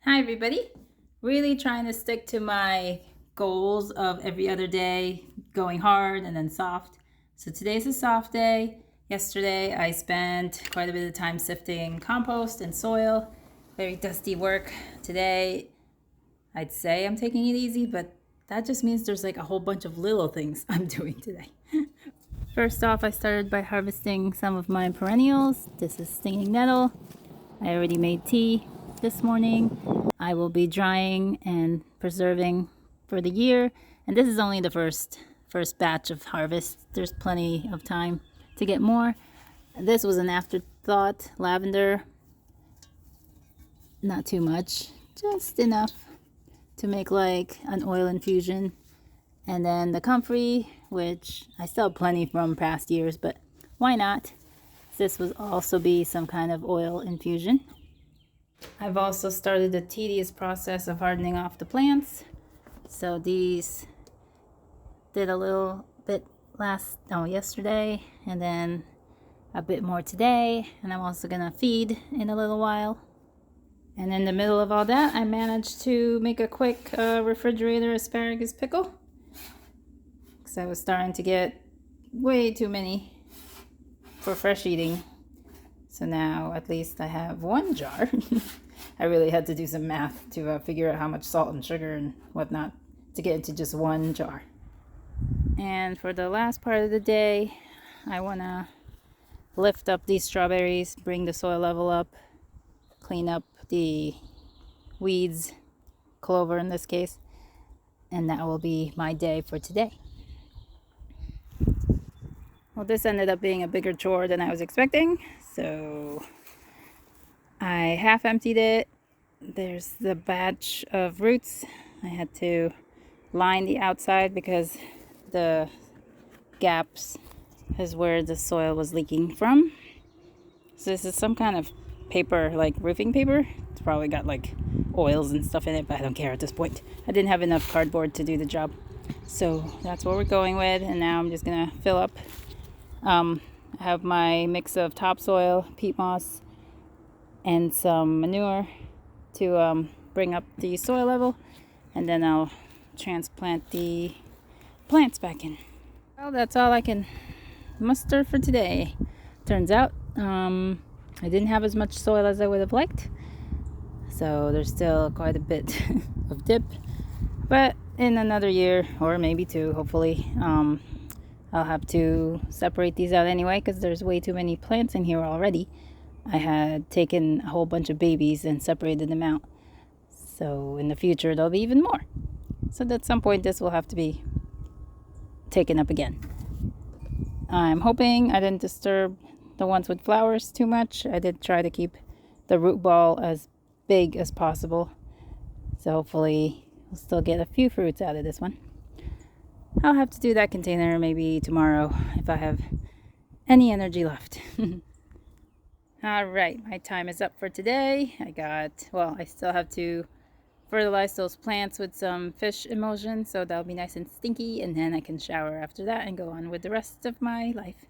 Hi everybody. Really trying to stick to my goals of every other day, going hard and then soft. So today's a soft day. Yesterday I spent quite a bit of time sifting compost and soil. Very dusty work. Today I'd say I'm taking it easy, but that just means there's like a whole bunch of little things I'm doing today. First off, I started by harvesting some of my perennials. This is stinging nettle. I already made tea this morning. I will be drying and preserving for the year. And this is only the first batch of harvest. There's plenty of time to get more. This was an afterthought. Lavender, not too much, just enough to make like an oil infusion. And then the comfrey, which I still have plenty from past years, but why not? This would also be some kind of oil infusion. I've also started the tedious process of hardening off the plants. So these did a little bit yesterday, and then a bit more today, and I'm also gonna feed in a little while. And in the middle of all that, I managed to make a quick refrigerator asparagus pickle, because I was starting to get way too many for fresh eating. So now at least I have one jar. I really had to do some math to figure out how much salt and sugar and whatnot to get into just one jar. And for the last part of the day, I want to lift up these strawberries, bring the soil level up, clean up the weeds, clover in this case, and that will be my day for today. Well, this ended up being a bigger chore than I was expecting, so I half emptied it. There's the batch of roots. I had to line the outside because the gaps is where the soil was leaking from. So this is some kind of paper, like roofing paper. It's probably got like oils and stuff in it, but I don't care at this point. I didn't have enough cardboard to do the job. So that's what we're going with, and now I'm just gonna fill up. I have my mix of topsoil, peat moss, and some manure to bring up the soil level, and then I'll transplant the plants back in. Well, that's all I can muster for today. Turns out I didn't have as much soil as I would have liked, so there's still quite a bit of dip, but in another year or maybe two, hopefully, I'll have to separate these out anyway because there's way too many plants in here already. I had taken a whole bunch of babies and separated them out. So in the future, there'll be even more. So at some point, this will have to be taken up again. I'm hoping I didn't disturb the ones with flowers too much. I did try to keep the root ball as big as possible. So hopefully, we'll still get a few fruits out of this one. I'll have to do that container maybe tomorrow if I have any energy left. All right, my time is up for today. I still have to fertilize those plants with some fish emulsion, so that'll be nice and stinky, and then I can shower after that and go on with the rest of my life.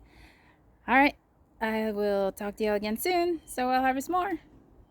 All right, I will talk to you all again soon, so I'll harvest more.